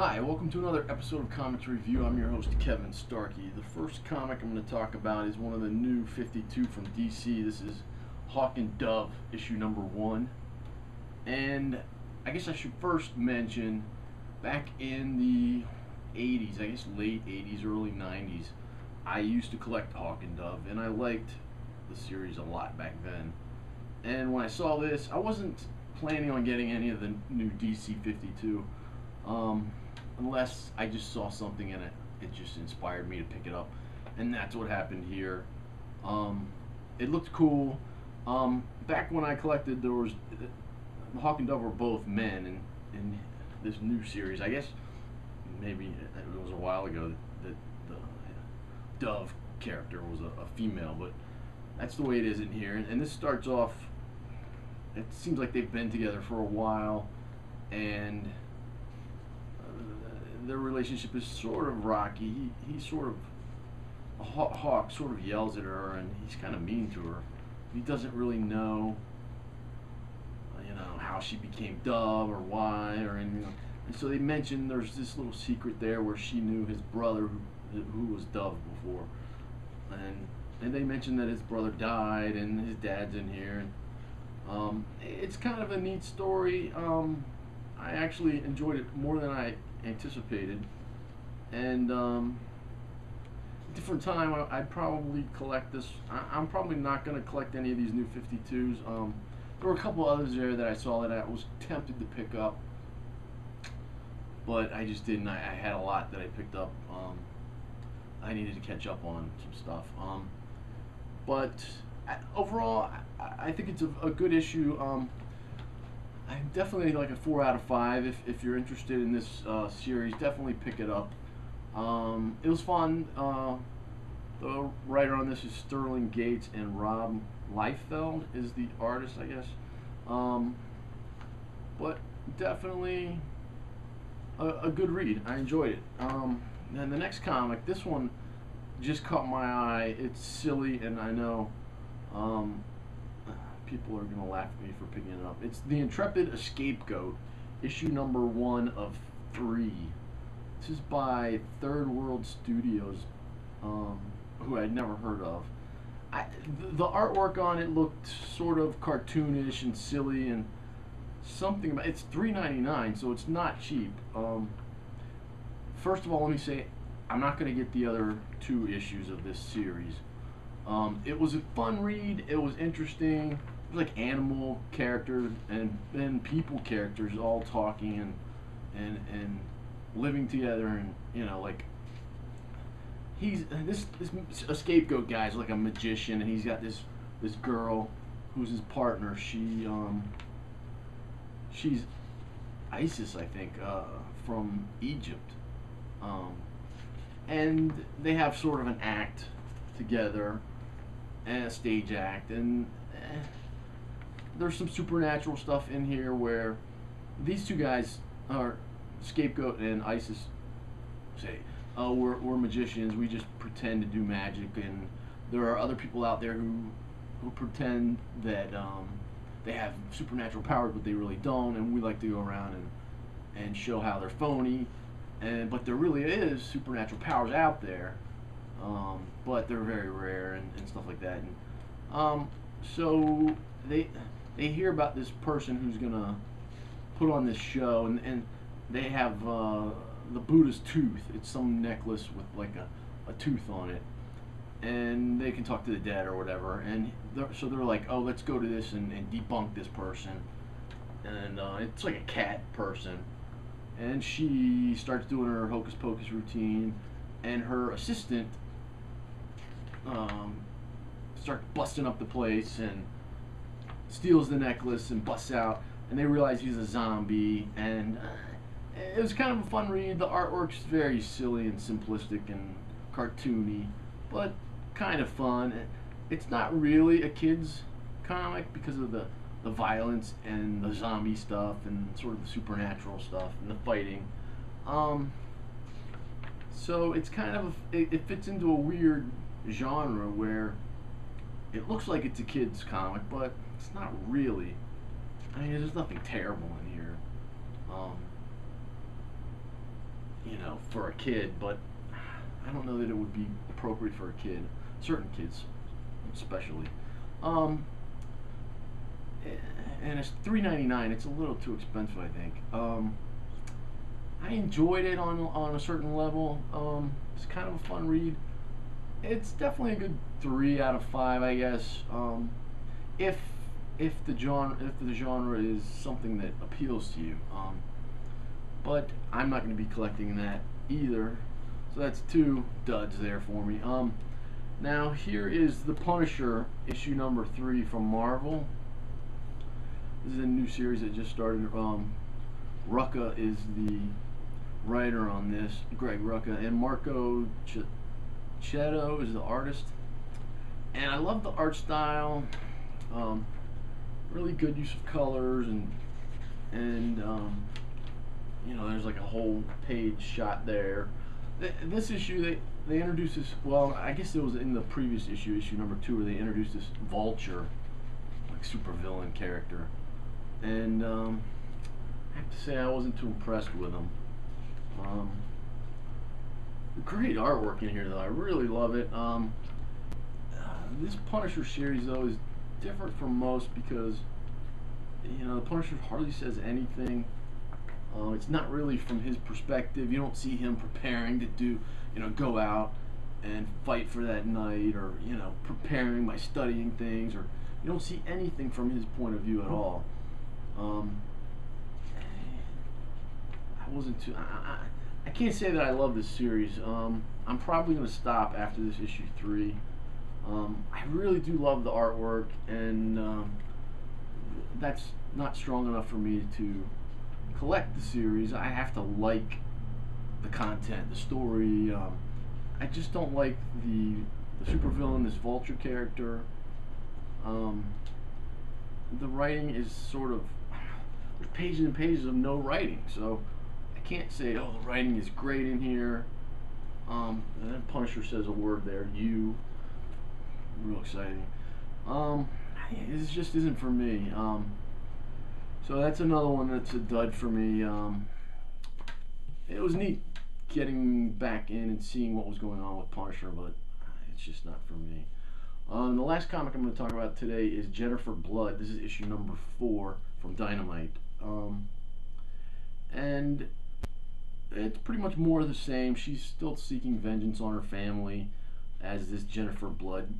Hi, welcome to another episode of Comics Review. I'm your host, Kevin Starkey. The first comic I'm going to talk about is one of the new 52 from DC. This is Hawk and Dove, issue number 1. And I guess I should first mention, back in the 80s, I guess late 80s, early 90s, I used to collect Hawk and Dove, and I liked the series a lot back then. And when I saw this, I wasn't planning on getting any of the new DC 52. Unless I just saw something in it, it just inspired me to pick it up, and that's what happened here. It looked cool. Back when I collected, there was Hawk and Dove were both men, and in this new series, I guess maybe it was a while ago that the Dove character was a female, but that's the way it is in here. And this starts off. It seems like they've been together for a while, and their relationship is sort of rocky. He sort of, Hawk sort of yells at her, and he's kind of mean to her. He doesn't really know, how she became Dove or why or anything. And so they mentioned there's this little secret there where she knew his brother, who was Dove before, and they mentioned that his brother died and his dad's in here. And it's kind of a neat story. I actually enjoyed it more than I anticipated, and different time I'd probably collect this. I'm probably not going to collect any of these new 52s. There were a couple others there that I saw that I was tempted to pick up, but I just didn't. I had a lot that I picked up. I needed to catch up on some stuff, but overall I think it's a good issue. I definitely like a 4 out of 5. If you're interested in this series, definitely pick it up. It was fun. The writer on this is Sterling Gates, and Rob Liefeld is the artist, I guess. But definitely a good read. I enjoyed it. And the next comic, this one just caught my eye. It's silly, and I know people are going to laugh at me for picking it up. It's the Intrepid Escapegoat, issue number 1 of 3. This is by Third World Studios, who I'd never heard of. The artwork on it looked sort of cartoonish and silly, and something about it's $3.99, so it's not cheap. First of all, let me say I'm not going to get the other 2 issues of this series. It was a fun read. It was interesting. It was like animal characters and people characters all talking and living together, and like this scapegoat guy's like a magician, and he's got this girl who's his partner. She's Isis, I think, from Egypt, and they have sort of an act together, and a stage act, and there's some supernatural stuff in here where these 2 guys are Scapegoat and Isis say, "Oh, we're magicians. We just pretend to do magic," and there are other people out there who pretend that they have supernatural powers, but they really don't, and we like to go around and show how they're phony, but there really is supernatural powers out there, but they're very rare and stuff like that. And so they hear about this person who's gonna put on this show, and they have the Buddha's tooth. It's some necklace with like a tooth on it, and they can talk to the dead or whatever. And so they're like, "Oh, let's go to this and debunk this person." And it's like a cat person, and she starts doing her hocus pocus routine, and her assistant starts busting up the place and steals the necklace and busts out, and they realize he's a zombie. And it was kind of a fun read. The artwork's very silly and simplistic and cartoony, but kind of fun. It's not really a kid's comic because of the violence and the zombie stuff and sort of the supernatural stuff and the fighting. So it's kind of it fits into a weird genre where it looks like it's a kid's comic, but it's not really. I mean, there's nothing terrible in here. you know, for a kid, but I don't know that it would be appropriate for a kid. Certain kids, especially. Um, and it's $3.99. It's a little too expensive, I think. I enjoyed it on a certain level. It's kind of a fun read. It's definitely a good 3 out of 5, I guess. If if the genre is something that appeals to you. But I'm not going to be collecting that either. So that's 2 duds there for me. Now here is The Punisher, issue number 3 from Marvel. This is a new series that just started. Rucka is the writer on this, Greg Rucka, and Marco Cheto is the artist. And I love the art style. Really good use of colors, and you know, there's like a whole page shot there. This issue, they introduced this. Well, I guess it was in the previous issue, issue number 2, where they introduced this Vulture, like supervillain character, and I have to say I wasn't too impressed with him. Great artwork in here, though. I really love it. This Punisher series, though, is different from most because, you know, the Punisher hardly says anything. It's not really from his perspective. You don't see him preparing to go out and fight for that night, or, you know, preparing by studying things, or you don't see anything from his point of view at all. I can't say that I love this series. I'm probably going to stop after this issue 3. I really do love the artwork, and that's not strong enough for me to collect the series. I have to like the content, the story. I just don't like the supervillain, this Vulture character. The writing is sort of, there's pages and pages of no writing, so I can't say, oh, the writing is great in here. And then Punisher says a word there, you. Real exciting. This just isn't for me. So that's another one that's a dud for me. It was neat getting back in and seeing what was going on with Punisher, but it's just not for me. The last comic I'm going to talk about today is Jennifer Blood. This is issue number 4 from Dynamite. And it's pretty much more of the same. She's still seeking vengeance on her family as this Jennifer Blood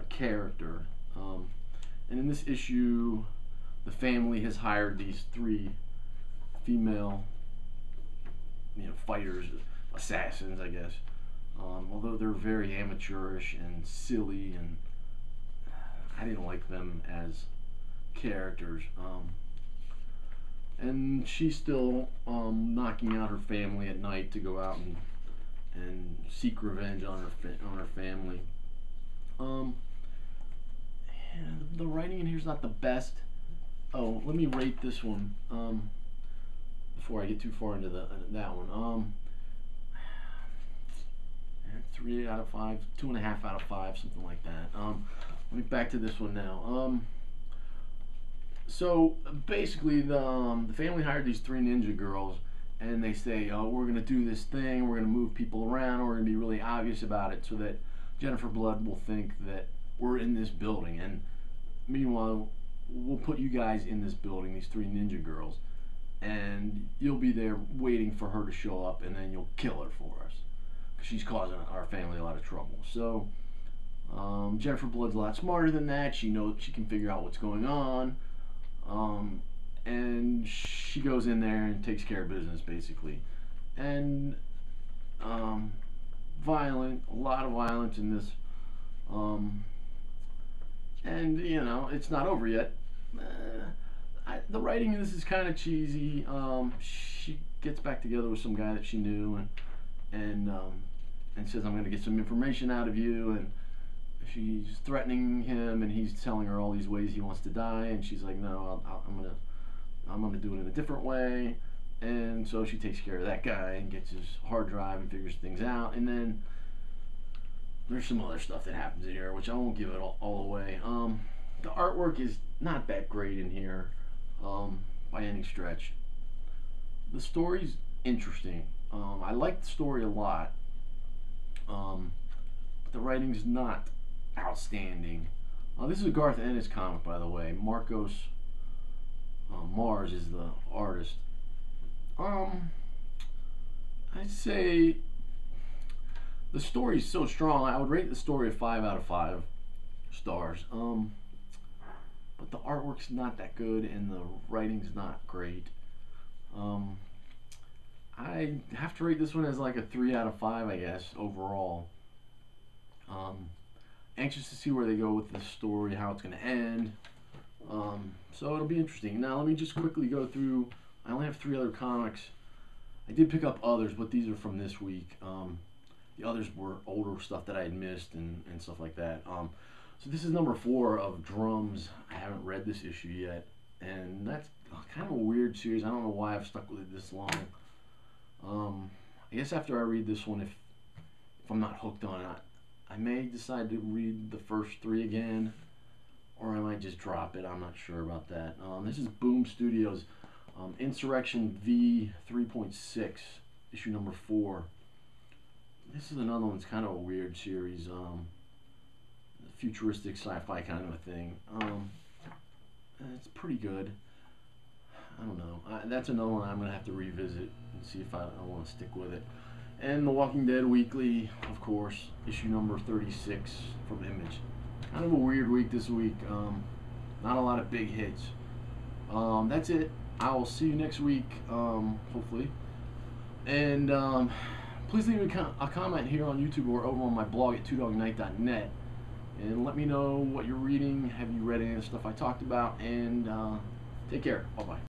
character. And in this issue, the family has hired these 3 female, fighters, assassins, I guess. Although they're very amateurish and silly, and I didn't like them as characters. And she's still knocking out her family at night to go out and seek revenge on her family. The writing in here is not the best. Oh, let me rate this one before I get too far into that one. 3 out of 5, 2.5 out of 5, something like that. Let me back to this one now. So basically, the family hired these 3 ninja girls, and they say, "Oh, we're gonna do this thing. We're gonna move people around. And we're gonna be really obvious about it, so that Jennifer Blood will think that we're in this building. And meanwhile, we'll put you guys in this building, these 3 ninja girls, and you'll be there waiting for her to show up, and then you'll kill her for us, because she's causing our family a lot of trouble." So Jennifer Blood's a lot smarter than that. She knows, she can figure out what's going on, and she goes in there and takes care of business, basically. And violent, a lot of violence in this. And it's not over yet. The writing in this is kind of cheesy. She gets back together with some guy that she knew, and says, "I'm going to get some information out of you," and she's threatening him, and he's telling her all these ways he wants to die, and she's like, "No, I'm gonna do it in a different way." And so she takes care of that guy and gets his hard drive and figures things out. And then there's some other stuff that happens in here, which I won't give it all away. The artwork is not that great in here by any stretch. The story's interesting. I like the story a lot, but the writing's not outstanding. This is a Garth Ennis comic, by the way. Marcos Mars is the artist. Um, I'd say the story is so strong. I would rate the story a 5 out of 5 stars. But the artwork's not that good and the writing's not great. Um, I have to rate this one as like a 3 out of 5, I guess, overall. Um, Anxious to see where they go with this story, how it's going to end. So it'll be interesting. Now let me just quickly go through. I only have 3 other comics. I did pick up others, but these are from this week. The others were older stuff that I had missed and stuff like that. So this is number 4 of Drums. I haven't read this issue yet, and that's kind of a weird series. I don't know why I've stuck with it this long. I guess after I read this one, if I'm not hooked on it, I may decide to read the first 3 again, or I might just drop it. I'm not sure about that. This is Boom Studios, Insurrection V 3.6, issue number 4. This is another one. It's kind of a weird series. Futuristic sci-fi kind of a thing. It's pretty good. I don't know. That's another one I'm going to have to revisit and see if I want to stick with it. And The Walking Dead Weekly, of course, issue number 36 from Image. Kind of a weird week this week. Not a lot of big hits. That's it. I will see you next week, hopefully. And please leave a comment here on YouTube or over on my blog at twodognight.net. And let me know what you're reading. Have you read any of the stuff I talked about? And take care. Bye-bye.